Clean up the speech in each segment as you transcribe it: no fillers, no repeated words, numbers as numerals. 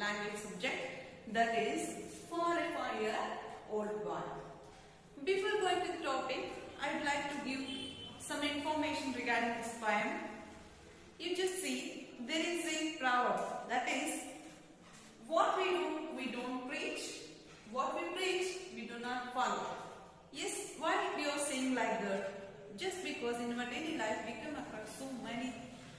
language subject, that is For a 5-year-old boy. Before going to the topic, I would like to give some information regarding this poem. You just see, there is a proverb, that is, what we do, we don't preach. What we preach, we do not follow. Yes, why we are saying like that? Just because in our daily life we come across so many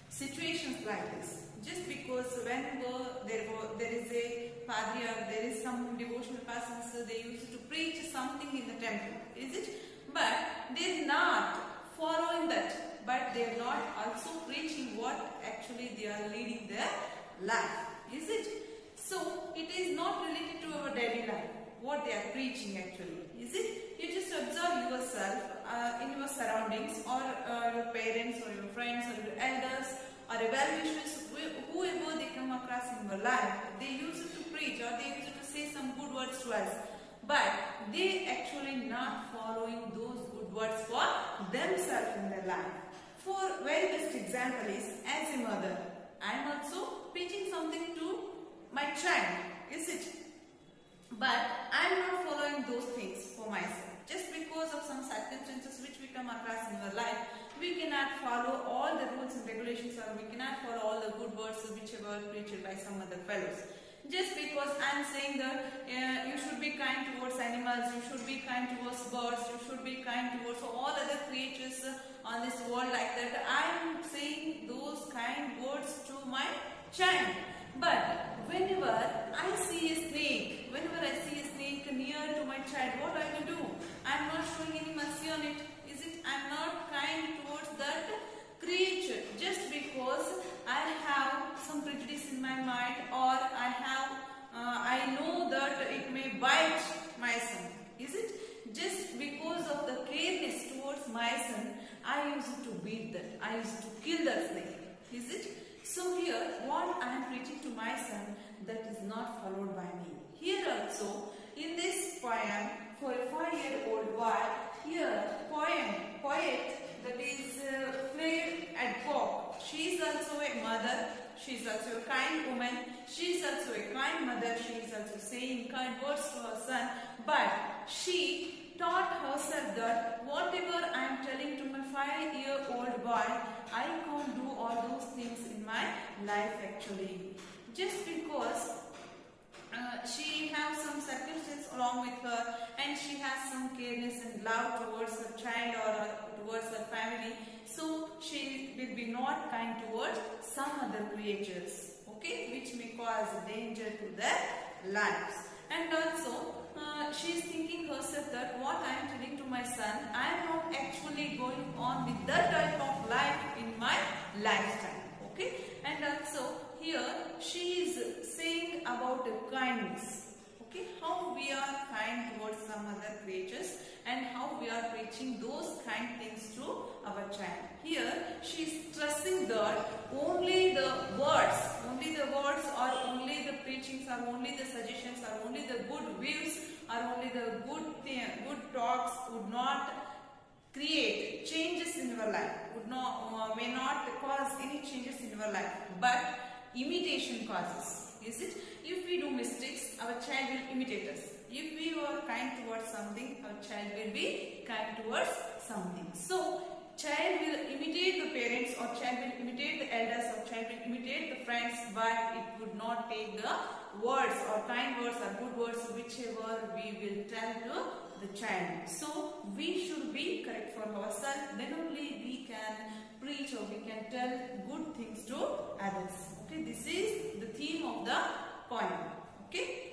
situations like this. Just because whenever there is a padri or there is some devotional persons, they used to preach something in the temple, is it? But they are not following that. But they are not also preaching what actually they are leading their life, is it? So it is not related to our daily life, what they are preaching actually, is it? You just observe yourself in your surroundings, or your parents or your friends or your elders or well-wishers, whoever they come across in your life, they used to preach or they used to say some good words to us, but they actually not following those good words for themselves in their life. For very best example is, as a mother, I am also preaching something to my child, is it? But I am not following those things for myself. Just because of some circumstances which we come across in our life, we cannot follow all the rules and regulations, or we cannot follow all the good words whichever preached by some other fellows. Just because I am saying that you should be kind towards animals, you should be kind towards birds, you should be kind towards all other creatures on this world, like that, I am saying those kind words to my child. But whenever I see a snake, near to my child, what I will do? I am not showing any mercy on it, is it? I am not kind towards that creature, just because I have some prejudice in my mind, or I know that it may bite my son, is it? Just because of the careness towards my son, I used to beat that, I used to kill that snake, is it? So here, what I am preaching to my son, that is not followed by me. Here also, in this poem, For a 5-year-old boy, here poet, that is Fleur Adcock. She is also a mother, she is also a kind woman, she is also a kind mother, she is also saying kind words to her son, but she taught herself that whatever I am telling to my 5-year-old boy, I can't do all those things in my life actually. Just because she has some circumstance along with her, and she has some careness and love towards her child or towards her family, so she will be not kind towards some other creatures, okay, which may cause danger to their lives. And also she is thinking herself that what I am telling to my son, I am not actually going on with that type of life in my lifetime, okay. And also here she is saying about kindness, okay, how we are kind towards some other creatures and how we are preaching those kind things to our child. Here she is stressing that only the words or only the preachings or only the suggestions or only the good views or only the good talks would not create changes in your life, may not cause any changes in your life, but imitation causes, is it? If we do mistakes, our child will imitate us. If we are kind towards something, our child will be kind towards something. So child will imitate the parents, or child will imitate the elders, or child will imitate the friends, but it would not take the words or kind words or good words whichever we will tell to the child. So we should be correct for ourselves, then only we can preach or we can tell good things to others. Okay, this is the theme of the poem. Okay.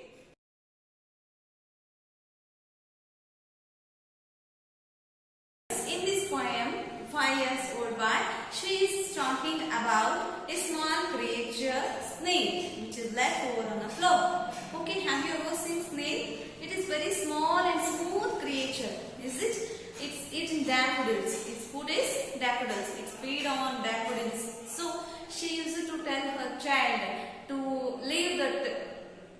In this poem, 5-year-old boy, she is talking about a small creature, snake, which is left over on the floor. Okay, have you ever seen snake? It is very small and smooth creature, is it? It's eating daffodils. Its food is daffodils. It's feed on daffodils. So she used to tell her child to leave that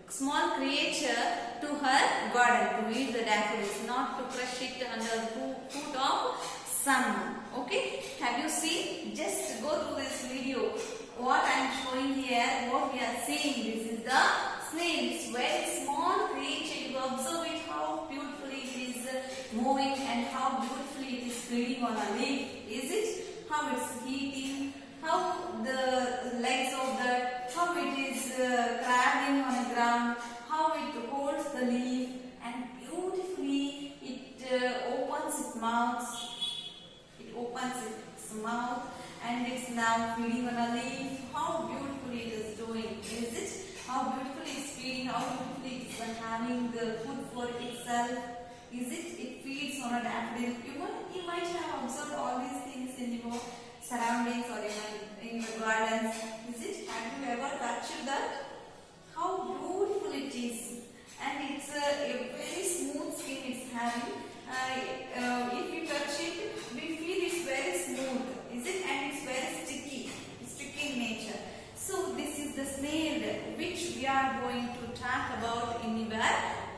small creature to her garden to eat the daffodils, not to crush it under the foot of someone. Okay, have you seen? Just go through this video. What I am showing here, what we are seeing, this is the very small creature. You observe it, how beautifully it is moving and how beautifully it is feeding on a leaf. Is it? How it's eating, how the legs of that, how it is crawling on the ground, how it holds the leaf, and beautifully it opens its mouth. It opens its mouth and it's now feeding on a leaf. How beautifully it is doing, is it? How beautifully it's feeding, how beautifully it's having the food for itself. Is it? It feeds on a daffodil. You might have observed all these things in your surroundings or even in your gardens. Is it? Have you ever touched that? How beautiful it is. And it's a very smooth skin it's having. If you touch it, we feel it's very smooth. Is it? And it's very sticky. It's sticky in nature. So this is the snail which we are going to talk about in your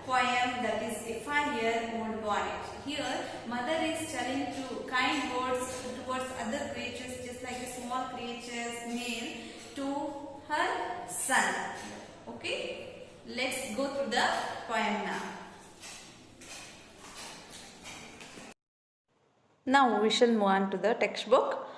poem, that is a 5-year-old boy. Here mother is telling to kind words towards other creatures, just like a small creature snail, to her son. Okay, let's go through the poem now. Now we shall move on to the textbook.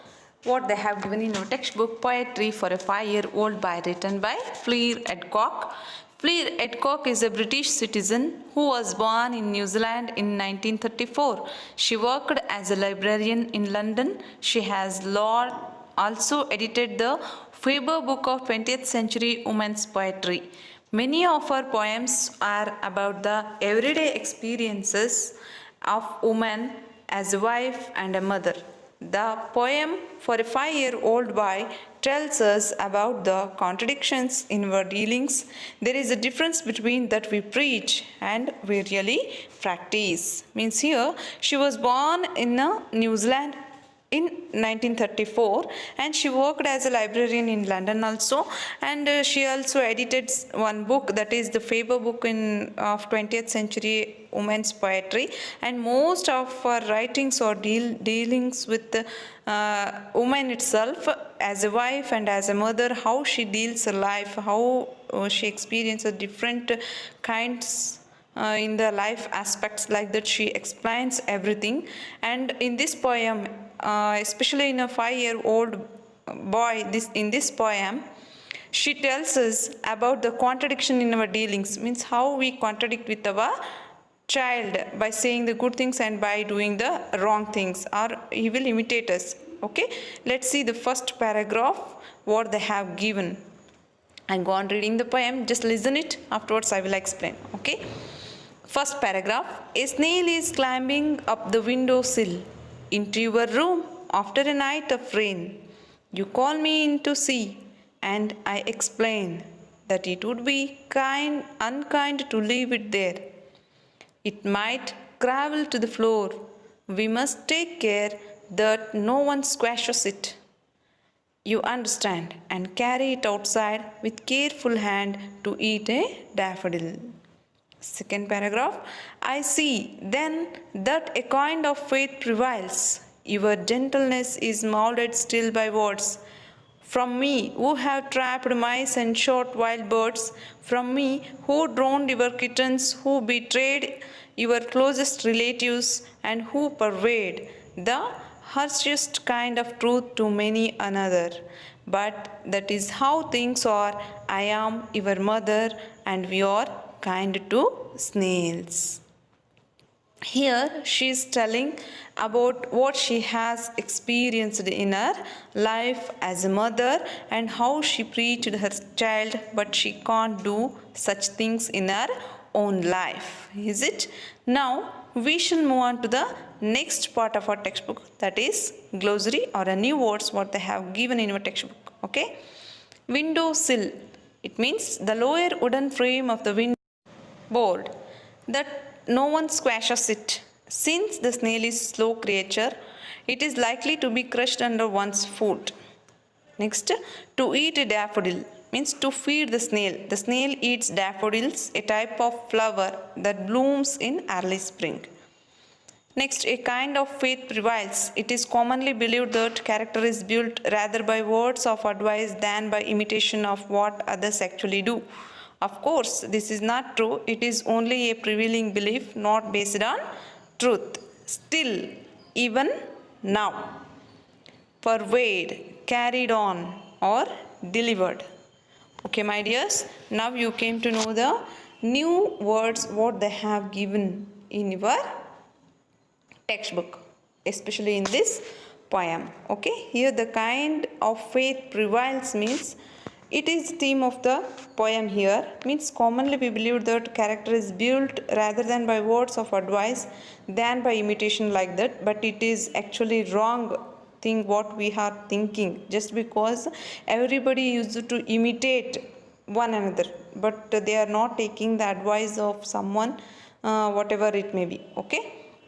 What they have given in our textbook, Poetry for a 5-year-old boy, written by Fleur Adcock. Fleur Adcock is a British citizen who was born in New Zealand in 1934. She worked as a librarian in London. She has also edited the Faber Book of 20th Century Women's Poetry. Many of her poems are about the everyday experiences of women as a wife and a mother. The poem for a 5-year-old boy tells us about the contradictions in our dealings. There is a difference between that we preach and we really practice. Means here, she was born in New Zealand in 1934 and she worked as a librarian in London also, and she also edited one book, that is the Faber book of 20th century women's poetry, and most of her writings or dealings with the woman itself as a wife and as a mother, how she deals her life, how she experiences different kinds in the life aspects, like that she explains everything. And in this poem, especially in a 5-year-old boy, in this poem she tells us about the contradiction in our dealings, means how we contradict with our child by saying the good things and by doing the wrong things, or he will imitate us. Okay, let's see the first paragraph what they have given. I'm going on reading the poem, just listen it, afterwards I will explain. Okay, first paragraph. A snail is climbing up the window sill into your room after a night of rain. You call me in to see, and I explain that it would be unkind to leave it there. It might crawl to the floor. We must take care that no one squashes it. You understand, and carry it outside with careful hand to eat a daffodil. Second paragraph. I see then that a kind of faith prevails. Your gentleness is molded still by words. From me who have trapped mice and shot wild birds, from me who drowned your kittens, who betrayed your closest relatives, and who pervade the harshest kind of truth to many another. But that is how things are. I am your mother, and we are kind to snails. Here she is telling about what she has experienced in her life as a mother and how she preached her child, but she can't do such things in her own life. Is it? Now we shall move on to the next part of our textbook, that is glossary or a new words what they have given in our textbook. Okay, window sill. It means the lower wooden frame of the window board, that no one squashes it. Since the snail is a slow creature, it is likely to be crushed under one's foot. Next, to eat a daffodil means to feed the snail. The snail eats daffodils, a type of flower that blooms in early spring. Next, a kind of faith prevails. It is commonly believed that character is built rather by words of advice than by imitation of what others actually do Of course, this is not true. It is only a prevailing belief not based on truth. Still, even now, pervade, carried on, or delivered. Okay, my dears, now you came to know the new words what they have given in your textbook, especially in this poem. Okay, here the kind of faith prevails means it is theme of the poem here, means commonly we believe that character is built rather than by words of advice than by imitation like that, but it is actually wrong thing what we are thinking, just because everybody used to imitate one another, but they are not taking the advice of someone, whatever it may be. Okay,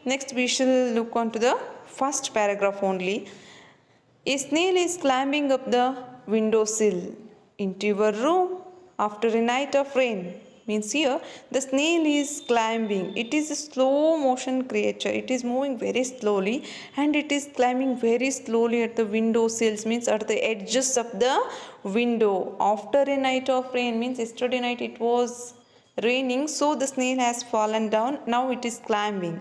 next we shall look on to the first paragraph only. A snail is climbing up the windowsill into your room after a night of rain. Means here the snail is climbing. It is a slow motion creature. It is moving very slowly and it is climbing very slowly at the window sills, means at the edges of the window. After a night of rain, means yesterday night it was raining, so the snail has fallen down. Now it is climbing.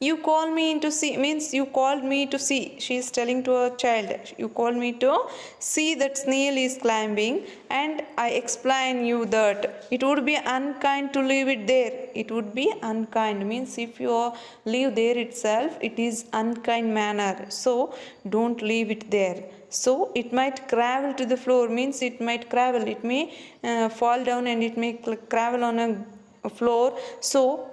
You call me in to see, means you called me to see. She is telling to her child, you called me to see that snail is climbing, and I explain you that it would be unkind to leave it there. It would be unkind, means if you leave there itself, it is unkind manner. So don't leave it there. So it might crawl to the floor, means it might crawl. It may fall down and it may crawl on a floor. So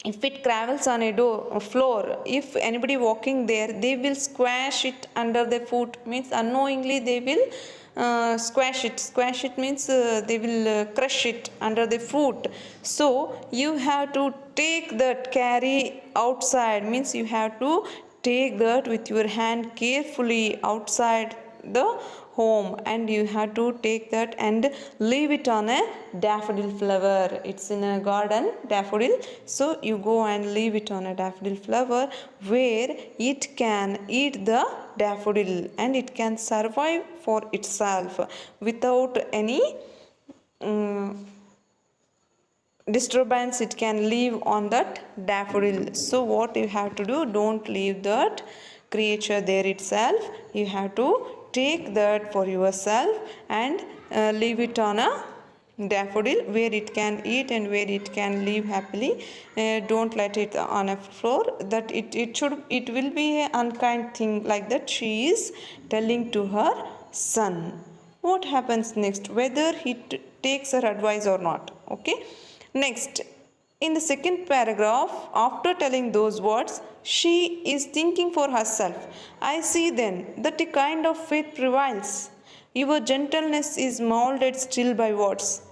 if it travels on a floor, if anybody walking there, they will squash it under their foot, means unknowingly they will squash it means they will crush it under the foot. So you have to take that, carry outside, means you have to take that with your hand carefully outside the home, and you have to take that and leave it on a daffodil flower. It's in a garden, daffodil, so you go and leave it on a daffodil flower where it can eat the daffodil and it can survive for itself without any disturbance. It can live on that daffodil. So what you have to do, don't leave that creature there itself. You have to take that for yourself and leave it on a daffodil where it can eat and where it can live happily. Don't let it on a floor, that it will be an unkind thing like that. She is telling to her son. What happens next, whether he takes her advice or not. Okay, next, in the second paragraph, after telling those words, she is thinking for herself. I see then that a kind of faith prevails. Your gentleness is molded still by words.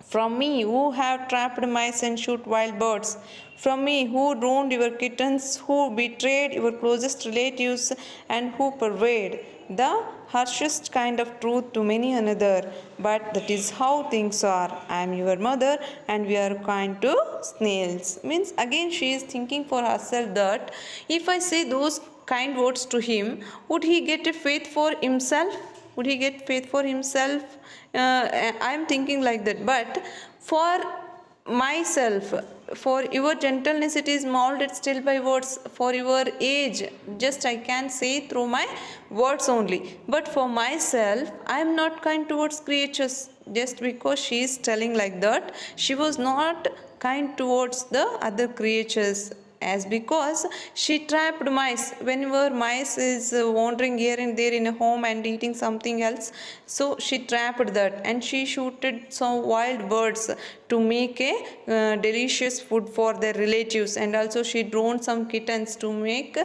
From me who have trapped mice and shoot wild birds. From me who drowned your kittens, who betrayed your closest relatives, and who pervade the harshest kind of truth to many another. But that is how things are. I am your mother and we are kind to snails. Means again she is thinking for herself that if I say those kind words to him, would he get a faith for himself? Would he get faith for himself? I am thinking like that. But for myself, for your gentleness it is molded still by words. For your age, just I can say through my words only. But for myself, I am not kind towards creatures. Just because she is telling like that, she was not kind towards the other creatures, as because she trapped mice. Whenever mice is wandering here and there in a home and eating something else, so she trapped that, and she shooted some wild birds to make a delicious food for their relatives, and also she drowned some kittens to make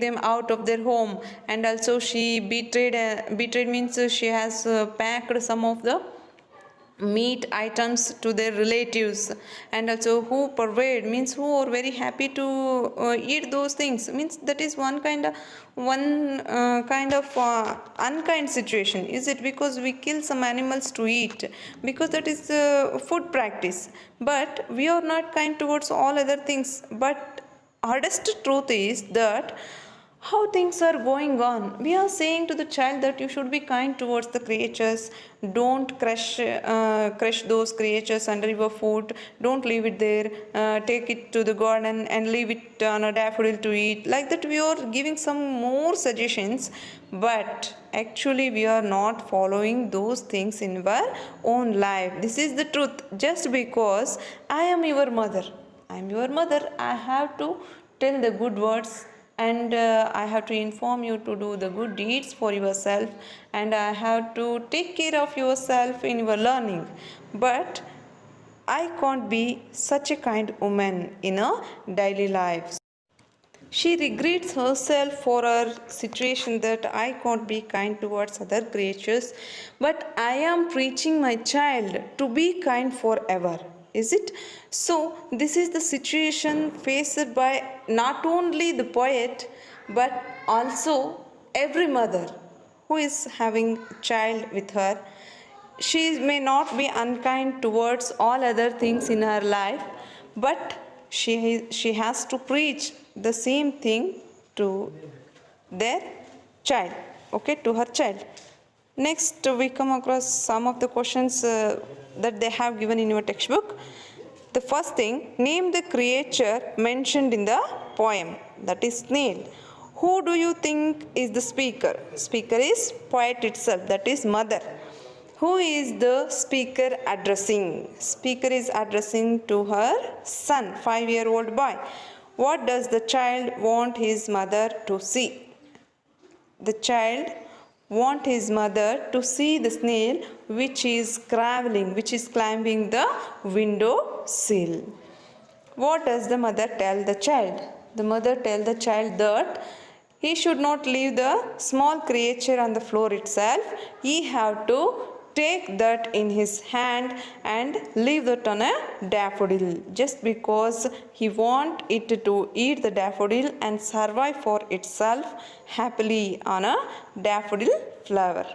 them out of their home, and also she betrayed means she has packed some of the meat items to their relatives, and also who pervade means who are very happy to eat those things, means that is one kind of unkind situation. Is it because we kill some animals to eat, because that is food practice, but we are not kind towards all other things. But hardest truth is that how things are going on. We are saying to the child that you should be kind towards the creatures. Don't crush those creatures under your foot. Don't leave it there. Take it to the garden and leave it on a daffodil to eat. Like that, we are giving some more suggestions, but actually we are not following those things in our own life. This is the truth. Just because I am your mother, I have to tell the good words, and I have to inform you to do the good deeds for yourself, and I have to take care of yourself in your learning. But I can't be such a kind woman in a daily life. She regrets herself for her situation that I can't be kind towards other creatures, but I am preaching my child to be kind forever. Is it? So, this is the situation faced by not only the poet but also every mother who is having a child with her. She may not be unkind towards all other things in her life, but she has to preach the same thing to their child, okay, to her child. Next, we come across some of the questions that they have given in your textbook. The first thing, name the creature mentioned in the poem, that is snail. Who do you think is the speaker? Speaker is poet itself, that is mother. Who is the speaker addressing? Speaker is addressing to her son, 5-year-old boy. What does the child want his mother to see? The child want his mother to see the snail which is climbing the window sill. What does the mother tell the child? The mother tell the child that he should not leave the small creature on the floor itself. He have to take that in his hand and leave that on a daffodil, just because he want it to eat the daffodil and survive for itself happily on a daffodil flower.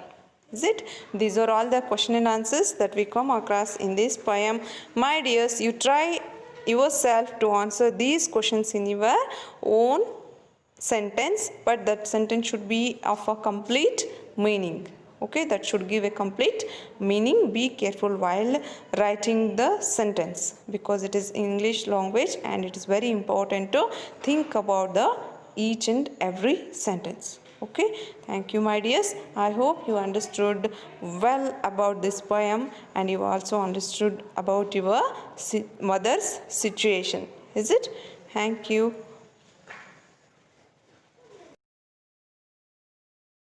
Is it? These are all the question and answers that we come across in this poem. My dears, you try yourself to answer these questions in your own sentence, but that sentence should be of a complete meaning. Okay, that should give a complete meaning. Be careful while writing the sentence, because it is English language and it is very important to think about the each and every sentence. Okay, thank you, my dears. I hope you understood well about this poem, and you also understood about your mother's situation. Is it? Thank you.